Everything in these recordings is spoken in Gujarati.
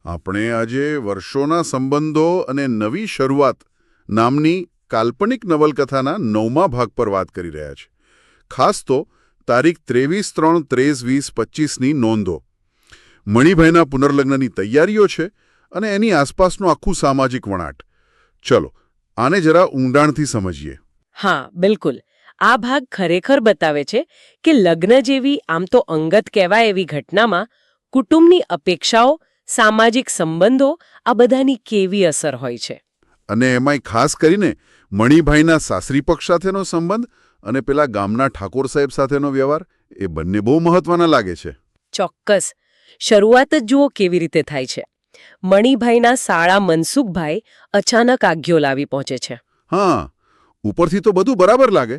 આપણે આજે વર્ષોના સંબંધો અને નવી શરૂઆત નામની કાલ્પનિક નવલકથાના 9મા ભાગ પર વાત કરી રહ્યા છીએ. ખાસ તો તારીખ 23/3/23/25ની નોંધો. મણિભાઈના પુનર્લગ્નની તૈયારીઓ છે અને એની આસપાસનું આખું સામાજિક વણાટ. ચલો આને જરા ઊંડાણથી સમજીએ. હા, બિલકુલ. આ ભાગ ખરેખર બતાવે છે કે લગ્ન જેવી આમ તો અંગત કહેવાય એવી ઘટનામાં કુટુંબની અપેક્ષાઓ, સામાજિક સંબંધો આ બધાની કેવી અસર હોય છે. અને એમાંય ખાસ કરીને મણિભાઈના સાસરી પક્ષ સાથેનો સંબંધ અને પેલા ગામના ઠાકોર સાહેબ સાથેનો વ્યવહાર એ બંને બહુ મહત્વના લાગે છે. ચોક્કસ. શરૂઆત જ જુઓ કેવી રીતે થાય છે. મણિભાઈના સાળા મનસુખભાઈ અચાનક આગ્યો લાવી પહોંચે છે. હા, ઉપરથી તો બધું બરાબર લાગે,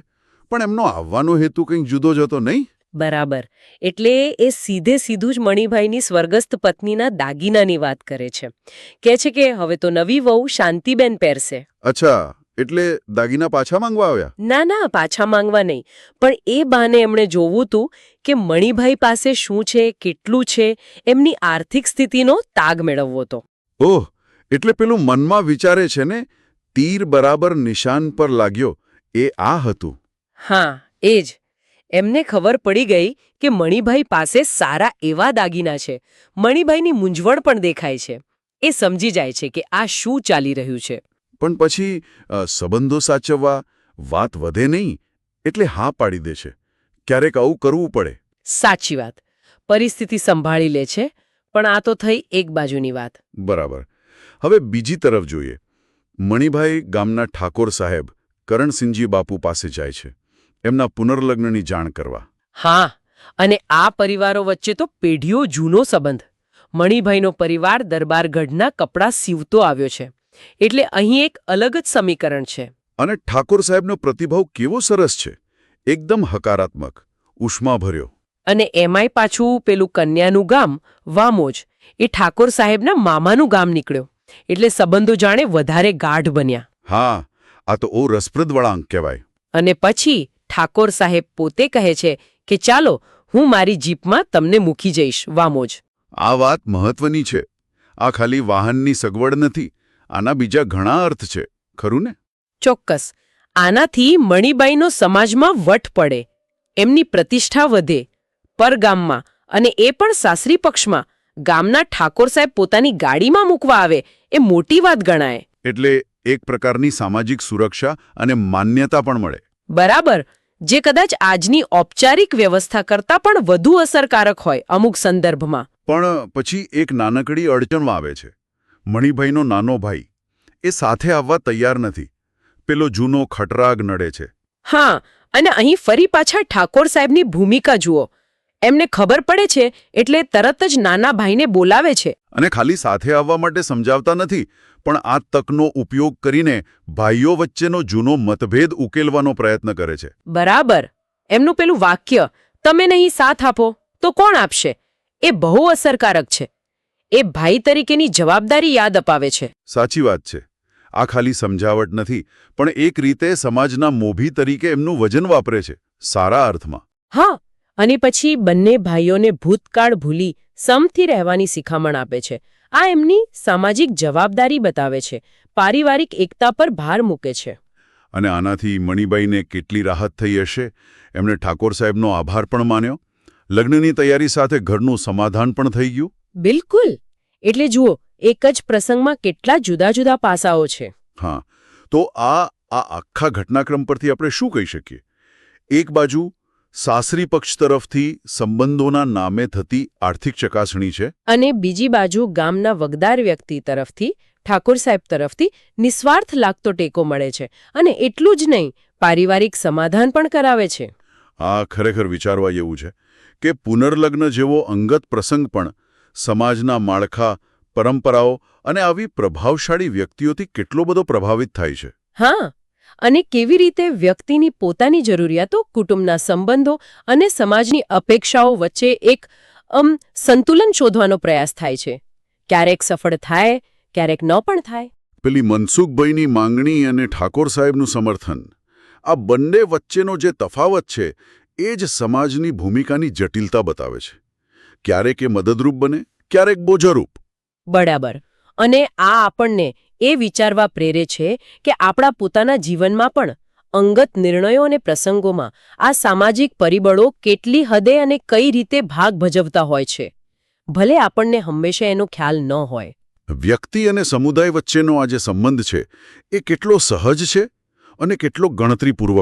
પણ એમનો આવવાનો હેતુ કંઈક જુદો જ હતો, નહીં? બરાબર. એટલે એ સીધું જ મણિભાઈની સ્વર્ગસ્થ પત્નીના દાગીનાની વાત કરે છે. કહે છે કે હવે તો નવી વહુ શાંતિબેન પહેરશે. અચ્છા, એટલે દાગીના પાછા માંગવા આવ્યા? ના, પાછા માંગવા નહીં, પણ એ બહાને એમણે જોવું હતું કે મણિભાઈ પાસે શું છે, કેટલું છે, એમની આર્થિક સ્થિતિનો તાગ મેળવવો હતો. ઓહ, એટલે પેલું મનમાં વિચારે છે ને, તીર બરાબર નિશાન પર લાગ્યો, એ આ હતું. હા, એ જ. એમને ખબર પડી ગઈ કે મણિભાઈ પાસે સારા એવા દાગીના છે. મણિભાઈની મૂંઝવણ પણ દેખાય છે. એ સમજી જાય છે કે આ શું ચાલી રહ્યું છે. પણ પછી સંબંધો સાચવવા વાત વધે નહીં એટલે હા પાડી દે છે. ક્યારેક આવું કરવું પડે. સાચી વાત. પરિસ્થિતિ સંભાળી લે છે. પણ આ તો થઈ એક બાજુની વાત. બરાબર. હવે બીજી તરફ જોઈએ. મણિભાઈ ગામના ઠાકોર સાહેબ કરણસિંહજી બાપુ પાસે જાય છે એમના પુનર્લગ્નની જાણ કરવા. હા, અને આ પરિવારો વચ્ચે તો પેઢીઓ જૂનો સંબંધ. મણિભાઈનો પરિવાર દરબારગઢના કપડાં સીવતો આવ્યો છે. એટલે અહીં એક અલગ જ સમીકરણ છે. અને ઠાકોર સાહેબનો પ્રતિભાવ કેવો સરસ છે. એકદમ હકારાત્મક, ઉષ્માભર્યો. અને એમાંય પાછું પેલું કન્યાનું ગામ વામોજ એ ઠાકોર સાહેબના મામાનું ગામ નીકળ્યો. એટલે સંબંધો જાણે વધારે ગાઢ બન્યા. હા, આ તો ઓ રસપ્રદ વળાંક કહેવાય. અને પછી ઠાકોર સાહેબ પોતે કહે છે કે ચાલો હું મારી જીપમાં તમને મૂકી જઈશ વામોજ. આ વાત મહત્વની છે. આ ખાલી વાહનની સગવડ નથી. આના બીજા ઘણા અર્થ છે, ખરું ને? ચોક્કસ. આનાથી મણિબાઈનો સમાજમાં વટ પડે, એમની પ્રતિષ્ઠા વધે પરગામમાં, અને એ પણ સાસરી પક્ષમાં. ગામના ઠાકોર સાહેબ પોતાની ગાડીમાં મૂકવા આવે એ મોટી વાત ગણાય. એટલે એક પ્રકારની સામાજિક સુરક્ષા અને માન્યતા પણ મળે. બરાબર. જે કદાચ આજની ઔપચારિક વ્યવસ્થા કરતાં પણ વધુ અસરકારક હોય અમુક સંદર્ભમાં. પણ પછી એક નાનકડી અડચણ આવે છે. મણિભાઈનો નાનો ભાઈ એ સાથે આવવા તૈયાર નથી. પેલો જૂનો ખટરાગ નડે છે. હા, અને અહીં ફરી પાછા ઠાકોર સાહેબની ભૂમિકા જુઓ. એમને ખબર પડે છે એટલે તરત જ નાના ભાઈને બોલાવે છે. અને ખાલી સાથે આવવા માટે સમજાવતા નથી, પણ આ તકનો ઉપયોગ કરીને ભાઈઓ વચ્ચેનો જૂનો મતભેદ ઉકેલવાનો પ્રયત્ન કરે છે. બરાબર. એમનું પેલું વાક્ય, તમે નહીં સાથ આપો તો કોણ આપશે, એ બહુ અસરકારક છે. એ ભાઈ તરીકેની જવાબદારી યાદ અપાવે છે. સાચી વાત છે. આ ખાલી સમજાવટ નથી, પણ એક રીતે સમાજના મોભી તરીકે એમનું વજન વાપરે છે, સારા અર્થમાં. હા, અને પછી બંને ભાઈઓને ભૂતકાળ ભૂલી સમથી રહેવાની શિખામણ આપે છે. આ એમની સામાજિક જવાબદારી બતાવે છે, પારિવારિક એકતા પર ભાર મૂકે છે. અને આનાથી મણિબાઈને કેટલી રાહત થઈ હશે. એમણે ઠાકોર સાહેબનો આભાર પણ માન્યો. લગ્નની તૈયારી સાથે ઘરનું સમાધાન પણ થઈ ગયું. બિલકુલ. એટલે જુઓ, એક જ પ્રસંગમાં કેટલા જુદા જુદા પાસાઓ છે. હા, તો આ આખા ઘટનાક્રમ પરથી આપણે શું કહી શકીએ? એક બાજુ સાસરી પક્ષ તરફથી સંબંધોના નામે થતી આર્થિક ચકાસણી છે, અને બીજી બાજુ ગામના વગદાર વ્યક્તિ તરફથી, ઠાકોર સાહેબ તરફથી નિસ્વાર્થ લાગતો ટેકો મળે છે. અને એટલું જ નહીં, પારિવારિક સમાધાન પણ કરાવે છે. આ ખરેખર વિચારવા જેવું છે કે પુનર્લગ્ન જેવો અંગત પ્રસંગ પણ સમાજના માળખા, પરંપરાઓ અને આવી પ્રભાવશાળી વ્યક્તિઓથી કેટલો બધો પ્રભાવિત થાય છે. હા, અને કેવી રીતે વ્યક્તિની પોતાની જરૂરિયાતો, કુટુંબના સંબંધો અને સમાજની અપેક્ષાઓ વચ્ચે એક સંતુલન શોધવાનો પ્રયાસ થાય છે. ક્યારેક સફળ થાય, ક્યારેક ન પણ થાય. પેલી મનસુખભાઈની માંગણી અને ઠાકોર સાહેબનું સમર્થન, આ બંને વચ્ચેનો જે તફાવત છે એ જ સમાજની ભૂમિકાની જટિલતા બતાવે છે. ક્યારેક એ મદદરૂપ બને, ક્યારેક બોજારૂપ. બરાબર. અને આ આપણને એ વિચારવા પ્રેરે છે કે આપણા પોતાના જીવનમાં પણ અંગત નિર્ણયો અને પ્રસંગોમાં આ સામાજિક પરિબળો કેટલી હદે અને કઈ રીતે ભાગ ભજવતા હોય છે, ભલે આપણને હંમેશા એનો ખ્યાલ ન હોય. વ્યક્તિ અને સમુદાય વચ્ચેનો આ જે સંબંધ છે એ કેટલો સહજ છે અને કેટલો ગણતરીપૂર્વક